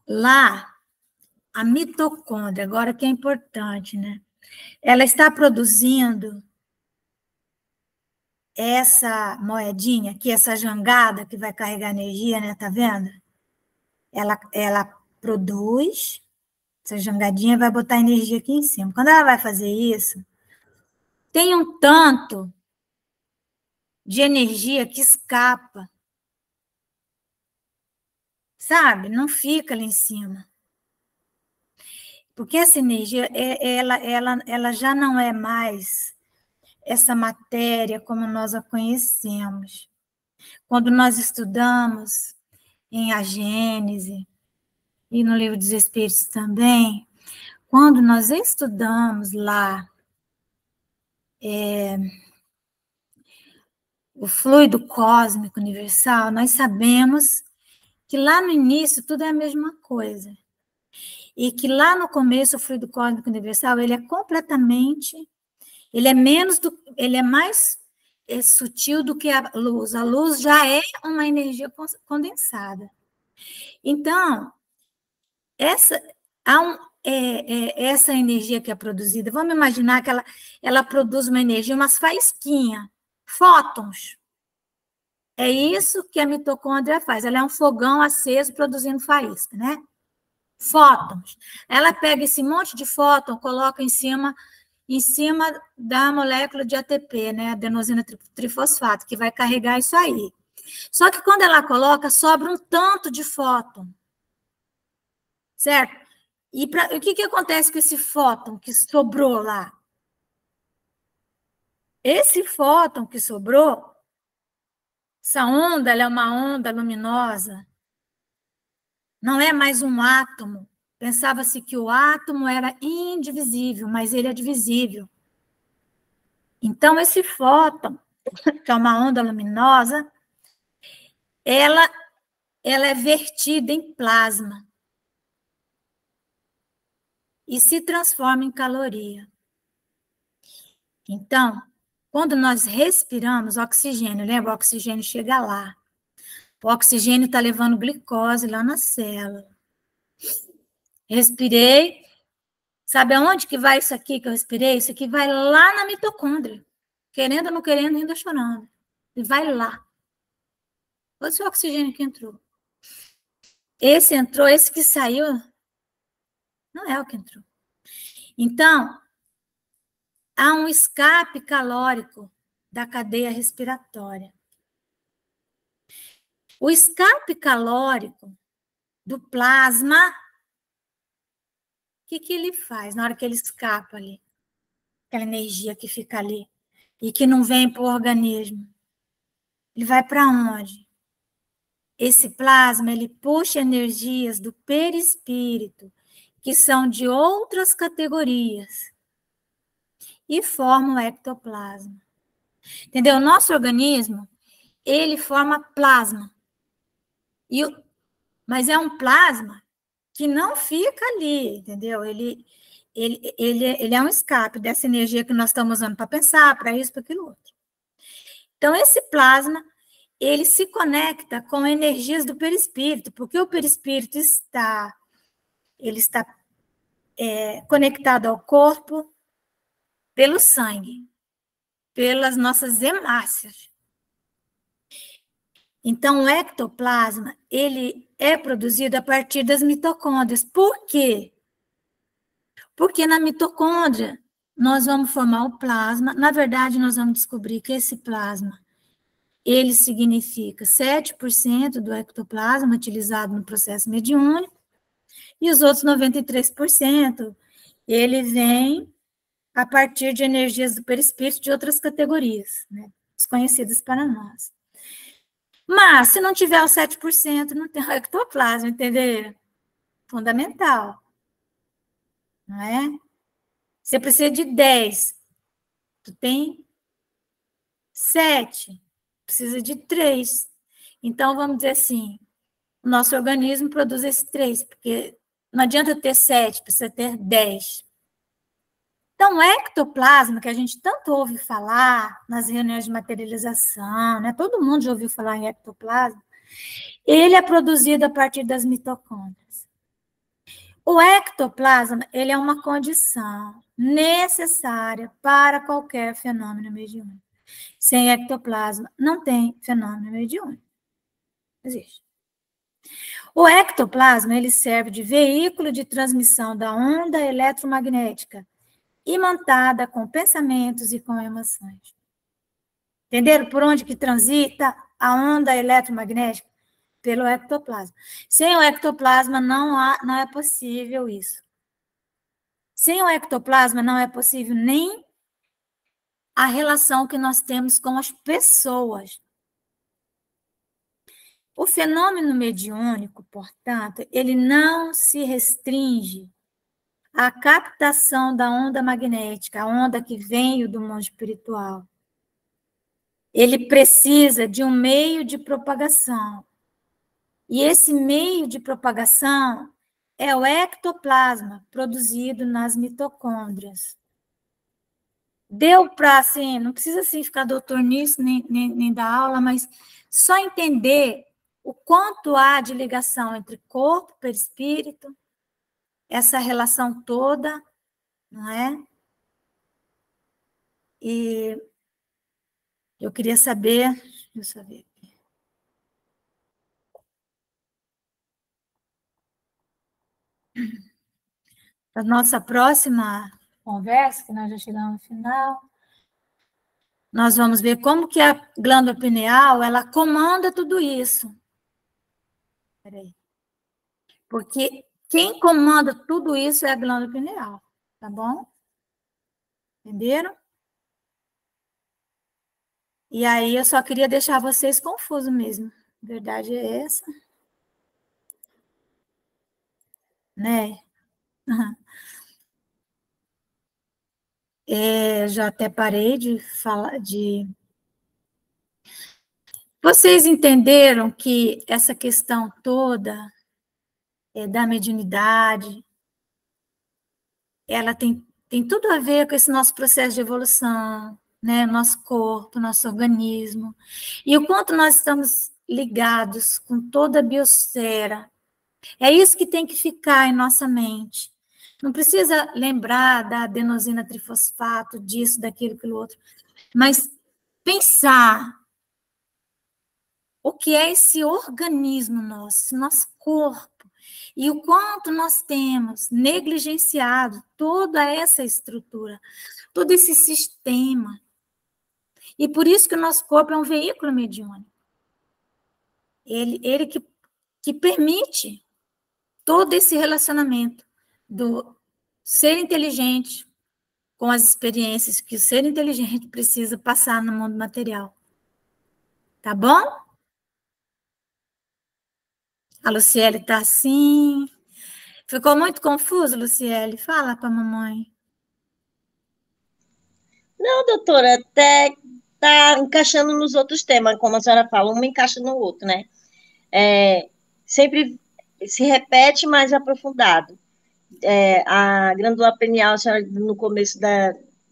lá, a mitocôndria, agora que é importante, né? Ela está produzindo essa moedinha aqui, essa jangada que vai carregar energia, né? Tá vendo? ela produz, essa jangadinha vai botar energia aqui em cima. Quando ela vai fazer isso, tem um tanto de energia que escapa, sabe? Não fica ali em cima. Porque essa energia, ela já não é mais essa matéria como nós a conhecemos. Quando nós estudamos em A Gênese, e no Livro dos Espíritos também, quando nós estudamos lá o fluido cósmico universal, nós sabemos que lá no início tudo é a mesma coisa. E que lá no começo o fluido cósmico universal, ele é completamente, ele é mais sutil do que a luz. A luz já é uma energia condensada. Então, essa energia que é produzida, vamos imaginar que ela produz uma energia, umas faísquinhas, fótons. É isso que a mitocôndria faz. Ela é um fogão aceso produzindo faísca, né? Fótons. Ela pega esse monte de fóton, coloca em cima da molécula de ATP, né? Adenosina trifosfato, que vai carregar isso aí. Só que quando ela coloca, sobra um tanto de fóton. Certo? E o que acontece com esse fóton que sobrou lá? Esse fóton que sobrou, essa onda, ela é uma onda luminosa, não é mais um átomo. Pensava-se que o átomo era indivisível, mas ele é divisível. Então, esse fóton, que é uma onda luminosa, ela é vertida em plasma e se transforma em caloria. Então, quando nós respiramos oxigênio, lembra? O oxigênio chega lá. O oxigênio está levando glicose lá na célula. Respirei. Sabe aonde que vai isso aqui que eu respirei? Isso aqui vai lá na mitocôndria. Querendo ou não querendo, ainda chorando. E vai lá. Esse oxigênio que entrou. Esse entrou, esse que saiu, não é o que entrou. Então, há um escape calórico da cadeia respiratória. O escape calórico do plasma, o que ele faz na hora que ele escapa ali? Aquela energia que fica ali e que não vem para o organismo. Ele vai para onde? Esse plasma, ele puxa energias do perispírito, que são de outras categorias, e forma o ectoplasma. Entendeu? O nosso organismo, ele forma plasma. Mas é um plasma que não fica ali, entendeu? Ele é um escape dessa energia que nós estamos usando para pensar, para isso, para aquilo outro. Então, esse plasma, ele se conecta com energias do perispírito, porque o perispírito está conectado ao corpo pelo sangue, pelas nossas hemácias. Então, o ectoplasma, ele é produzido a partir das mitocôndrias. Por quê? Porque na mitocôndria, nós vamos formar o plasma. Na verdade, nós vamos descobrir que esse plasma, ele significa 7% do ectoplasma utilizado no processo mediúnico, e os outros 93%, ele vem a partir de energias do perispírito de outras categorias, né, desconhecidas para nós. Mas, se não tiver os 7%, não tem o ectoplasma, entendeu? Fundamental. Não é? Você precisa de 10. Tu tem 7. Precisa de 3. Então, vamos dizer assim, o nosso organismo produz esse 3, porque não adianta ter 7, precisa ter 10. Então, o ectoplasma, que a gente tanto ouve falar nas reuniões de materialização, né? Todo mundo já ouviu falar em ectoplasma, ele é produzido a partir das mitocôndrias. O ectoplasma, ele é uma condição necessária para qualquer fenômeno mediúnico. Sem ectoplasma, não tem fenômeno mediúnico. Existe. O ectoplasma, ele serve de veículo de transmissão da onda eletromagnética, imantada com pensamentos e com emoções. Entenderam por onde que transita a onda eletromagnética? Pelo ectoplasma. Sem o ectoplasma não é possível isso. Sem o ectoplasma não é possível nem a relação que nós temos com as pessoas. O fenômeno mediúnico, portanto, ele não se restringe à captação da onda magnética, a onda que veio do mundo espiritual. Ele precisa de um meio de propagação. E esse meio de propagação é o ectoplasma produzido nas mitocôndrias. Deu para, assim, não precisa assim, ficar doutor nisso, nem dar aula, mas só entender o quanto há de ligação entre corpo, perispírito, essa relação toda, não é? E eu queria saber, deixa eu saber. A nossa próxima conversa, que nós já chegamos no final, nós vamos ver como que a glândula pineal, ela comanda tudo isso. Peraí. Porque quem comanda tudo isso é a glândula pineal, tá bom? Entenderam? E aí eu só queria deixar vocês confusos mesmo. A verdade é essa. Né? Já até parei de falar de... Vocês entenderam que essa questão toda da mediunidade, ela tem tudo a ver com esse nosso processo de evolução, né? Nosso corpo, nosso organismo, e o quanto nós estamos ligados com toda a biosfera. É isso que tem que ficar em nossa mente. Não precisa lembrar da adenosina trifosfato, disso, daquilo, aquilo outro, mas pensar o que é esse organismo nosso corpo, e o quanto nós temos negligenciado toda essa estrutura, todo esse sistema. E por isso que o nosso corpo é um veículo mediúnico. Ele que permite todo esse relacionamento do ser inteligente com as experiências que o ser inteligente precisa passar no mundo material. Tá bom? A Luciele está assim. Ficou muito confuso, Luciele? Fala para a mamãe. Não, doutora, até tá encaixando nos outros temas, como a senhora fala, um encaixa no outro, né? Sempre se repete, mas aprofundado. A glândula pineal, a senhora, no começo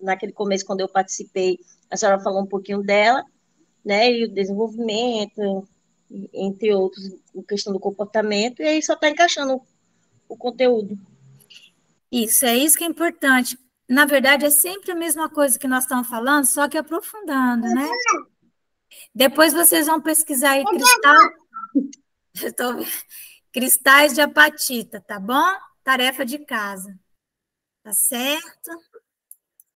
naquele começo, quando eu participei, a senhora falou um pouquinho dela, né? E o desenvolvimento, entre outros, a questão do comportamento, e aí só está encaixando o conteúdo. Isso, é isso que é importante. Na verdade, é sempre a mesma coisa que nós estamos falando, só que aprofundando, né? Depois vocês vão pesquisar aí cristais de apatita, tá bom? Tarefa de casa. Tá certo?